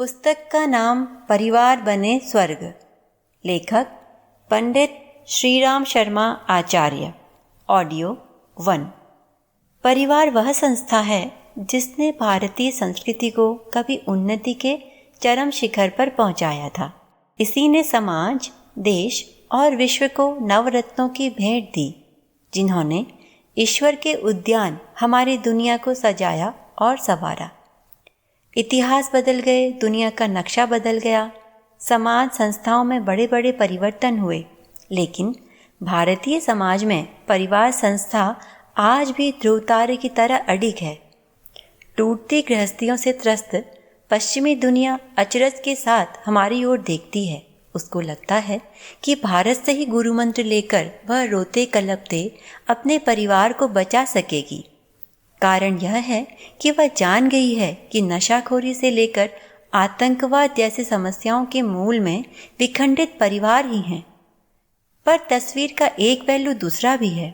पुस्तक का नाम परिवार बने स्वर्ग। लेखक पंडित श्रीराम शर्मा आचार्य। ऑडियो 1। परिवार वह संस्था है जिसने भारतीय संस्कृति को कभी उन्नति के चरम शिखर पर पहुंचाया था। इसी ने समाज, देश और विश्व को नवरत्नों की भेंट दी, जिन्होंने ईश्वर के उद्यान हमारी दुनिया को सजाया और संवारा। इतिहास बदल गए, दुनिया का नक्शा बदल गया, समाज संस्थाओं में बड़े बड़े परिवर्तन हुए, लेकिन भारतीय समाज में परिवार संस्था आज भी ध्रुव तारे की तरह अडिग है। टूटती गृहस्थियों से त्रस्त पश्चिमी दुनिया अचरज के साथ हमारी ओर देखती है। उसको लगता है कि भारत से ही गुरु मंत्र लेकर वह रोते कलपते अपने परिवार को बचा सकेगी। कारण यह है कि वह जान गई है कि नशाखोरी से लेकर आतंकवाद जैसी समस्याओं के मूल में विखंडित परिवार ही हैं। पर तस्वीर का एक पहलू दूसरा भी है।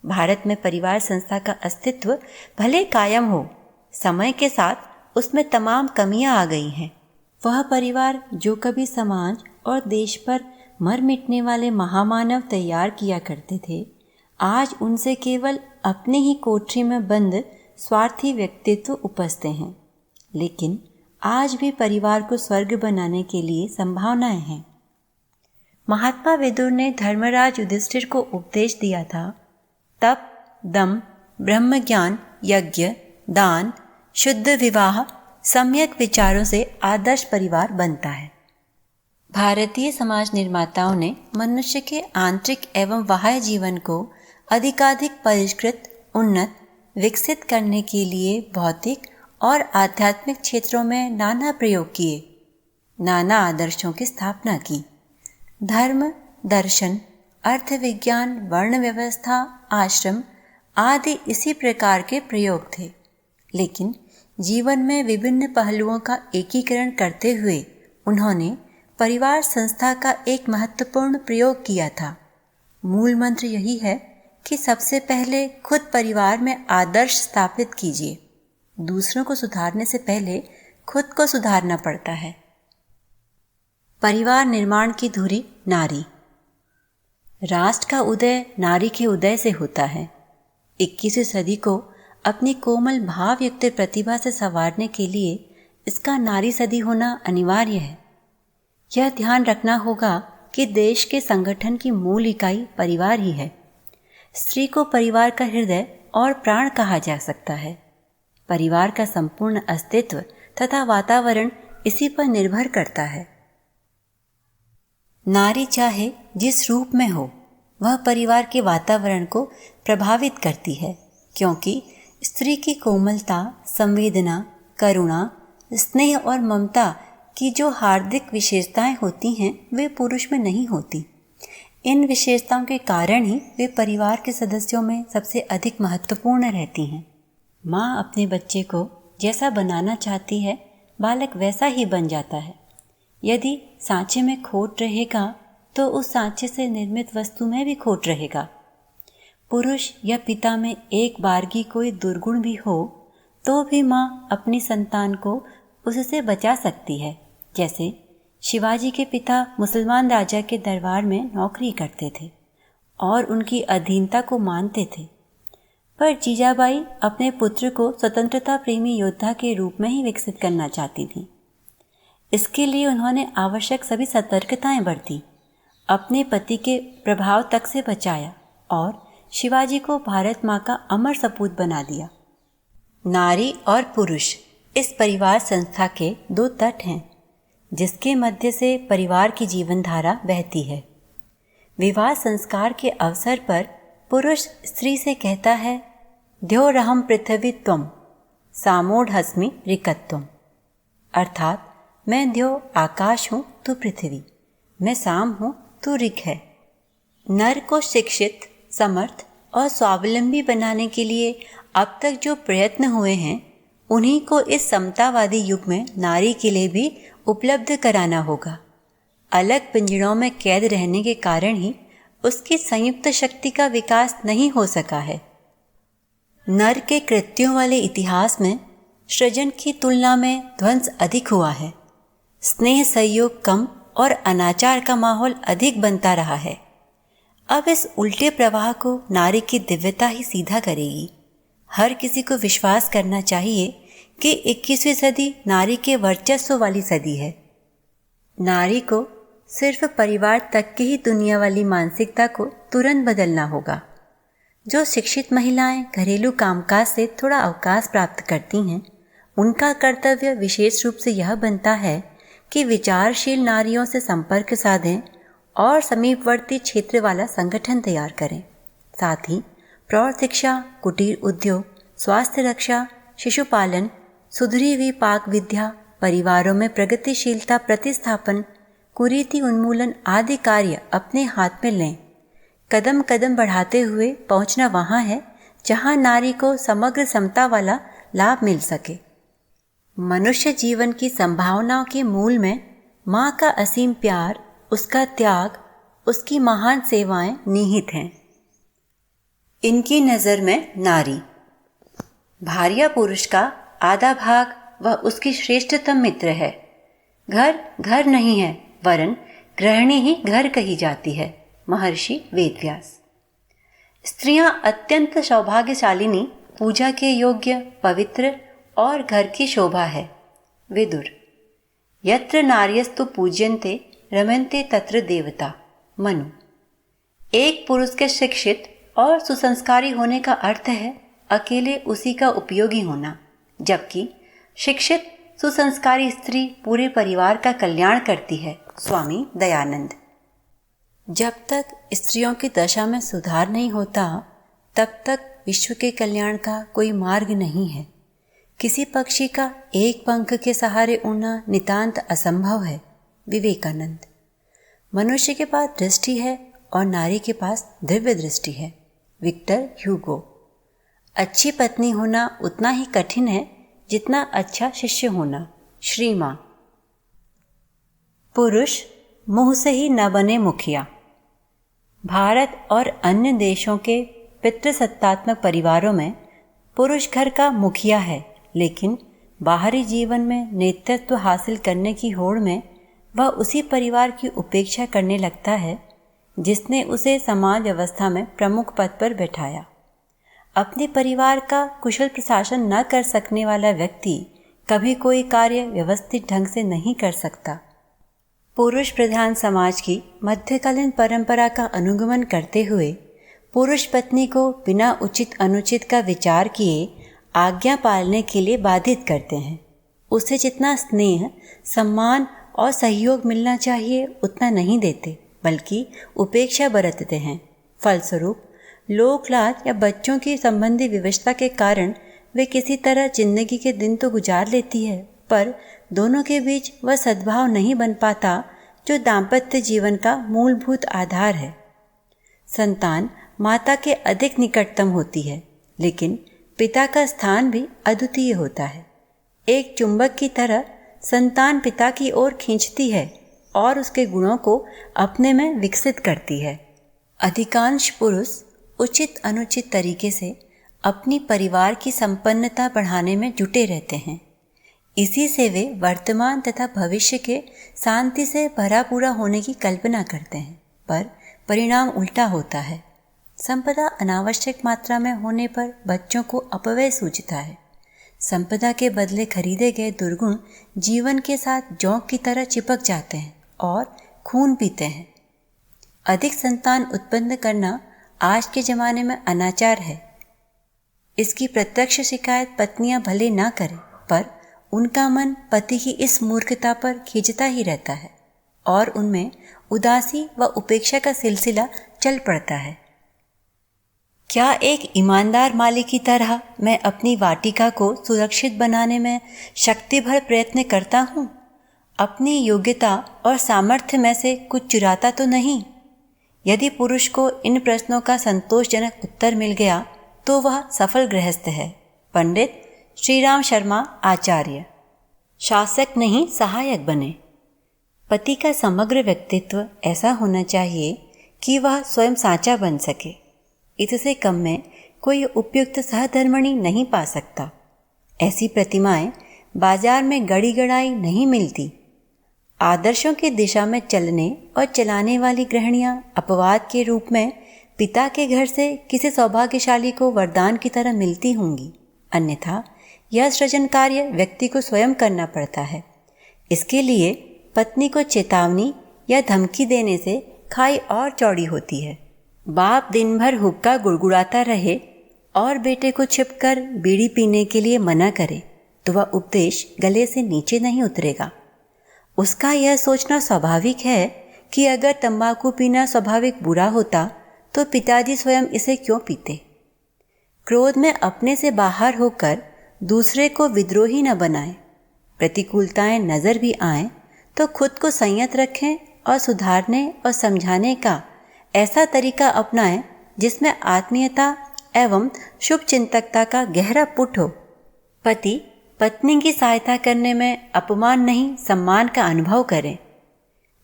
भारत में परिवार संस्था का अस्तित्व भले कायम हो, समय के साथ उसमें तमाम कमियां आ गई हैं। वह परिवार जो कभी समाज और देश पर मर मिटने वाले महामानव तैयार किया करते थे, आज उनसे केवल अपने ही कोठरी में बंद स्वार्थी व्यक्तित्व उपजते हैं। लेकिन आज भी परिवार को स्वर्ग बनाने के लिए संभावनाएं हैं। महात्मा विदुर ने धर्मराज युधिष्ठिर को उपदेश दिया था, तप, दम, ब्रह्म ज्ञान, यज्ञ, दान, शुद्ध विवाह, सम्यक विचारों से आदर्श परिवार बनता है। भारतीय समाज निर्माताओं ने मनुष्य के आंतरिक एवं बाह्य जीवन को अधिकाधिक परिष्कृत, उन्नत, विकसित करने के लिए भौतिक और आध्यात्मिक क्षेत्रों में नाना प्रयोग किए, नाना आदर्शों की स्थापना की। धर्म, दर्शन, अर्थ विज्ञान, वर्ण व्यवस्था, आश्रम आदि इसी प्रकार के प्रयोग थे। लेकिन जीवन में विभिन्न पहलुओं का एकीकरण करते हुए उन्होंने परिवार संस्था का एक महत्वपूर्ण प्रयोग किया था। मूल मंत्र यही है कि सबसे पहले खुद परिवार में आदर्श स्थापित कीजिए। दूसरों को सुधारने से पहले खुद को सुधारना पड़ता है। परिवार निर्माण की धुरी नारी। राष्ट्र का उदय नारी के उदय से होता है। 21वीं सदी को अपनी कोमल भावयुक्त प्रतिभा से संवारने के लिए इसका नारी सदी होना अनिवार्य है। यह ध्यान रखना होगा कि देश के संगठन की मूल इकाई परिवार ही है। स्त्री को परिवार का हृदय और प्राण कहा जा सकता है। परिवार का संपूर्ण अस्तित्व तथा वातावरण इसी पर निर्भर करता है। नारी चाहे जिस रूप में हो, वह परिवार के वातावरण को प्रभावित करती है, क्योंकि स्त्री की कोमलता, संवेदना, करुणा, स्नेह और ममता की जो हार्दिक विशेषताएं होती हैं, वे पुरुष में नहीं होती। इन विशेषताओं के कारण ही वे परिवार के सदस्यों में सबसे अधिक महत्वपूर्ण रहती हैं। माँ अपने बच्चे को जैसा बनाना चाहती है, बालक वैसा ही बन जाता है। यदि सांचे में खोट रहेगा तो उस सांचे से निर्मित वस्तु में भी खोट रहेगा। पुरुष या पिता में एक बारगी कोई दुर्गुण भी हो तो भी माँ अपनी संतान को उससे बचा सकती है। जैसे शिवाजी के पिता मुसलमान राजा के दरबार में नौकरी करते थे और उनकी अधीनता को मानते थे, पर जीजाबाई अपने पुत्र को स्वतंत्रता प्रेमी योद्धा के रूप में ही विकसित करना चाहती थी। इसके लिए उन्होंने आवश्यक सभी सतर्कताएं बरती, अपने पति के प्रभाव तक से बचाया और शिवाजी को भारत माँ का अमर सपूत बना दिया। नारी और पुरुष इस परिवार संस्था के दो तट हैं, जिसके मध्य से परिवार की जीवन धारा बहती है। विवाह संस्कार के अवसर पर पुरुष स्त्री से कहता है, द्योरहम पृथ्वी त्वम सामोढ़स्मि ऋकत्वम, अर्थात मैं द्यो आकाश हूँ तो पृथ्वी, मैं साम हूँ तो ऋक है। नर को शिक्षित, समर्थ और स्वावलंबी बनाने के लिए अब तक जो प्रयत्न हुए हैं, उन्हीं को इस समतावादी युग में नारी के लिए भी उपलब्ध कराना होगा। अलग पिंजड़ों में कैद रहने के कारण ही उसकी संयुक्त शक्ति का विकास नहीं हो सका है। नर के कृत्यों वाले इतिहास में सृजन की तुलना में ध्वंस अधिक हुआ है। स्नेह सहयोग कम और अनाचार का माहौल अधिक बनता रहा है। अब इस उल्टे प्रवाह को नारी की दिव्यता ही सीधा करेगी। हर किसी को विश्वास करना चाहिए कि 21वीं सदी नारी के वर्चस्व वाली सदी है। नारी को सिर्फ परिवार तक की ही दुनिया वाली मानसिकता को तुरंत बदलना होगा। जो शिक्षित महिलाएं घरेलू कामकाज से थोड़ा अवकाश प्राप्त करती हैं, उनका कर्तव्य विशेष रूप से यह बनता है कि विचारशील नारियों से संपर्क साधें और समीपवर्ती क्षेत्र वाला संगठन तैयार करें। साथ ही प्रौढ़ शिक्षा, कुटीर उद्योग, स्वास्थ्य रक्षा, शिशुपालन, सुधरी हुई पाक विद्या, परिवारों में प्रगतिशीलता प्रतिस्थापन, कुरीति उन्मूलन आदि कार्य अपने हाथ में लें। कदम कदम बढ़ाते हुए पहुंचना वहां है जहां नारी को समग्र समता वाला लाभ मिल सके। मनुष्य जीवन की संभावनाओं के मूल में माँ का असीम प्यार, उसका त्याग, उसकी महान सेवाएं निहित हैं। इनकी नज़र में नारी भार्या पुरुष का आधा भाग व उसकी श्रेष्ठतम मित्र है। घर घर नहीं है, वरन गृहिणी ही घर कही जाती है। महर्षि वेदव्यास। स्त्रियां अत्यंत सौभाग्यशालिनी, पूजा के योग्य, पवित्र और घर की शोभा है। विदुर। यत्र नार्यस्तु पूज्यन्ते रमन्ते तत्र देवता। मनु। एक पुरुष के शिक्षित और सुसंस्कारी होने का अर्थ है अकेले उसी का उपयोगी होना, जबकि शिक्षित सुसंस्कारी स्त्री पूरे परिवार का कल्याण करती है। स्वामी दयानंद। जब तक स्त्रियों की दशा में सुधार नहीं होता, तब तक विश्व के कल्याण का कोई मार्ग नहीं है। किसी पक्षी का एक पंख के सहारे उड़ना नितांत असंभव है। विवेकानंद। मनुष्य के पास दृष्टि है और नारी के पास दिव्य दृष्टि है। Victor Hugo. अच्छी पत्नी होना उतना ही कठिन है जितना अच्छा शिष्य होना। श्री माँ। पुरुष मुंह से ही न बने मुखिया। भारत और अन्य देशों के पितृसत्तात्मक परिवारों में पुरुष घर का मुखिया है, लेकिन बाहरी जीवन में नेतृत्व हासिल करने की होड़ में वह उसी परिवार की उपेक्षा करने लगता है जिसने उसे समाज व्यवस्था में प्रमुख पद पर बैठाया। अपने परिवार का कुशल प्रशासन न कर सकने वाला व्यक्ति कभी कोई कार्य व्यवस्थित ढंग से नहीं कर सकता। पुरुष प्रधान समाज की मध्यकालीन परंपरा का अनुगमन करते हुए पुरुष पत्नी को बिना उचित अनुचित का विचार किए आज्ञा पालने के लिए बाधित करते हैं। उसे जितना स्नेह, सम्मान और सहयोग मिलना चाहिए उतना नहीं देते, बल्कि उपेक्षा बरतते हैं। फलस्वरूप लोक लाज या बच्चों की संबंधी विवशता के कारण वे किसी तरह जिंदगी के दिन तो गुजार लेती है, पर दोनों के बीच वह सद्भाव नहीं बन पाता जो दाम्पत्य जीवन का मूलभूत आधार है। संतान माता के अधिक निकटतम होती है, लेकिन पिता का स्थान भी अद्वितीय होता है। एक चुंबक की तरह संतान पिता की ओर खींचती है और उसके गुणों को अपने में विकसित करती है। अधिकांश पुरुष उचित अनुचित तरीके से अपनी परिवार की संपन्नता बढ़ाने में जुटे रहते हैं। इसी से वे वर्तमान तथा भविष्य के शांति से भरा पूरा होने की कल्पना करते हैं, पर परिणाम उल्टा होता है। संपदा अनावश्यक मात्रा में होने पर बच्चों को अपव्यय सूझता है। संपदा के बदले खरीदे गए दुर्गुण जीवन के साथ जौंक की तरह चिपक जाते हैं और खून पीते हैं। अधिक संतान उत्पन्न करना आज के जमाने में अनाचार है। इसकी प्रत्यक्ष शिकायत पत्नियां भले ना करें, पर उनका मन पति की इस मूर्खता पर खींचता ही रहता है और उनमें उदासी व उपेक्षा का सिलसिला चल पड़ता है। क्या एक ईमानदार माली की तरह मैं अपनी वाटिका को सुरक्षित बनाने में शक्ति भर प्रयत्न करता हूँ? अपनी योग्यता और सामर्थ्य में से कुछ चुराता तो नहीं? यदि पुरुष को इन प्रश्नों का संतोषजनक उत्तर मिल गया तो वह सफल गृहस्थ है। पंडित श्रीराम शर्मा आचार्य। शासक नहीं, सहायक बने। पति का समग्र व्यक्तित्व ऐसा होना चाहिए कि वह स्वयं साँचा बन सके। इससे कम में कोई उपयुक्त सहधर्मिणी नहीं पा सकता। ऐसी प्रतिमाएं बाजार में गड़ी गड़ाई नहीं मिलती। आदर्शों की दिशा में चलने और चलाने वाली गृहिणियां अपवाद के रूप में पिता के घर से किसी सौभाग्यशाली को वरदान की तरह मिलती होंगी, अन्यथा यह सृजन कार्य व्यक्ति को स्वयं करना पड़ता है। इसके लिए पत्नी को चेतावनी या धमकी देने से खाई और चौड़ी होती है। बाप दिन भर हुक्का गुड़गुड़ाता रहे और बेटे को छिपकर बीड़ी पीने के लिए मना करे तो वह उपदेश गले से नीचे नहीं उतरेगा। उसका यह सोचना स्वाभाविक है कि अगर तंबाकू पीना स्वाभाविक बुरा होता तो पिताजी स्वयं इसे क्यों पीते। क्रोध में अपने से बाहर होकर दूसरे को विद्रोही न बनाएं। प्रतिकूलताएं नजर भी आएं तो खुद को संयत रखें और सुधारने और समझाने का ऐसा तरीका अपनाएं जिसमें आत्मीयता एवं शुभ चिंतकता का गहरा पुट हो। पति पत्नी की सहायता करने में अपमान नहीं, सम्मान का अनुभव करें।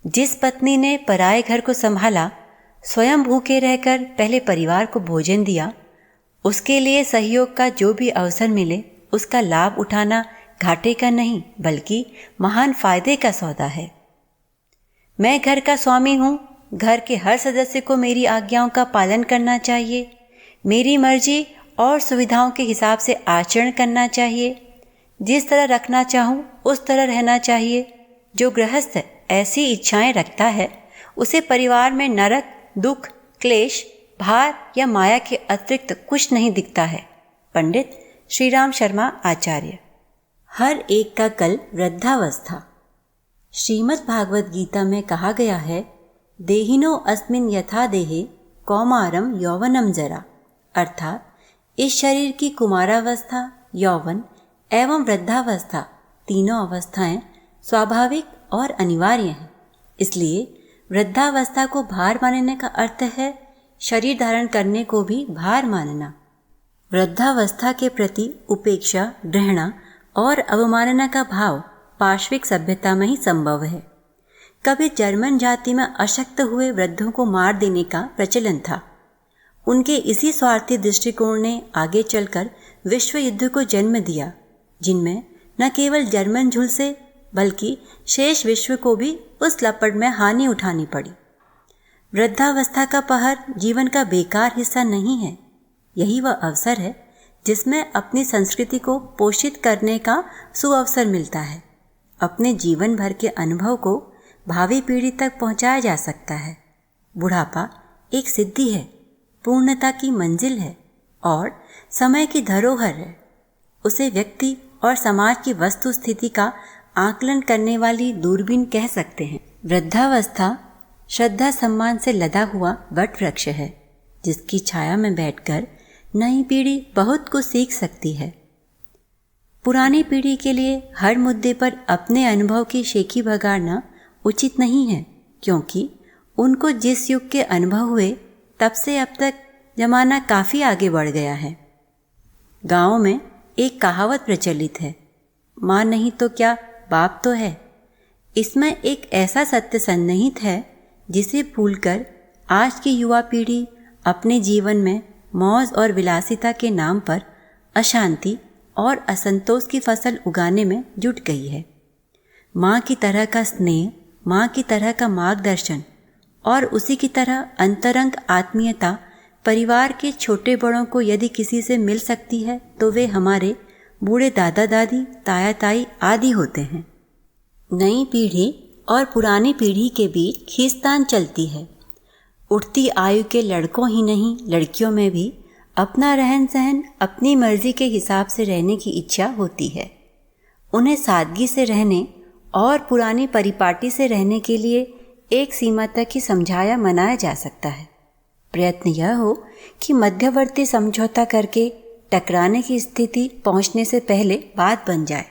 जिस पत्नी ने पराए घर को संभाला, स्वयं भूखे रहकर पहले परिवार को भोजन दिया, उसके लिए सहयोग का जो भी अवसर मिले उसका लाभ उठाना घाटे का नहीं बल्कि महान फायदे का सौदा है। मैं घर का स्वामी हूँ, घर के हर सदस्य को मेरी आज्ञाओं का पालन करना चाहिए, मेरी मर्जी और सुविधाओं के हिसाब से आचरण करना चाहिए, जिस तरह रखना चाहूँ उस तरह रहना चाहिए। जो गृहस्थ ऐसी इच्छाएं रखता है उसे परिवार में नरक, दुख, क्लेश, भार या माया के अतिरिक्त कुछ नहीं दिखता है। पंडित श्रीराम शर्मा आचार्य। हर एक का कल वृद्धावस्था। श्रीमद् भागवत गीता में कहा गया है, देहिनो अस्मिन् यथा देहे कौमारम यौवनम जरा, अर्थात इस शरीर की कुमारावस्था, यौवन एवं वृद्धावस्था तीनों अवस्थाएं स्वाभाविक और अनिवार्य हैं। इसलिए वृद्धावस्था को भार मानने का अर्थ है शरीर धारण करने को भी भार मानना। वृद्धावस्था के प्रति उपेक्षा, घृणा और अवमानना का भाव पार्श्विक सभ्यता में ही संभव है। कभी जर्मन जाति में अशक्त हुए वृद्धों को मार देने का प्रचलन था। उनके इसी स्वार्थी दृष्टिकोण ने आगे चलकर विश्व युद्ध को जन्म दिया, जिनमें न केवल जर्मन झुलसे बल्कि शेष विश्व को भी उस लपट में हानि उठानी पड़ी। वृद्धावस्था का पहर जीवन का बेकार हिस्सा नहीं है। यही वह अवसर है जिसमें अपनी संस्कृति को पोषित करने का सुअवसर मिलता है। अपने जीवन भर के अनुभव को भावी पीढ़ी तक पहुंचाया जा सकता है। बुढ़ापा एक सिद्धि है, पूर्णता की मंजिल है और समय की धरोहर है। उसे व्यक्ति और समाज की वस्तु स्थिति का आकलन करने वाली दूरबीन कह सकते हैं। वृद्धावस्था श्रद्धा सम्मान से लदा हुआ वट वृक्ष है, जिसकी छाया में बैठकर नई पीढ़ी बहुत कुछ सीख सकती है। पुरानी पीढ़ी के लिए हर मुद्दे पर अपने अनुभव की शेखी भगाड़ना उचित नहीं है, क्योंकि उनको जिस युग के अनुभव हुए तब से अब तक जमाना काफ़ी आगे बढ़ गया है। गाँव में एक कहावत प्रचलित है, माँ नहीं तो क्या बाप तो है। इसमें एक ऐसा सत्य सन्निहित है जिसे भूलकर आज की युवा पीढ़ी अपने जीवन में मौज और विलासिता के नाम पर अशांति और असंतोष की फसल उगाने में जुट गई है। माँ की तरह का स्नेह, माँ की तरह का मार्गदर्शन और उसी की तरह अंतरंग आत्मीयता परिवार के छोटे बड़ों को यदि किसी से मिल सकती है तो वे हमारे बूढ़े दादा दादी, ताया ताई आदि होते हैं। नई पीढ़ी और पुरानी पीढ़ी के बीच खींचतान चलती है। उठती आयु के लड़कों ही नहीं, लड़कियों में भी अपना रहन सहन अपनी मर्जी के हिसाब से रहने की इच्छा होती है। उन्हें सादगी से रहने और पुरानी परिपाटी से रहने के लिए एक सीमा तक ही समझाया मनाया जा सकता है। प्रयत्न यह हो कि मध्यवर्ती समझौता करके टकराने की स्थिति पहुंचने से पहले बात बन जाए।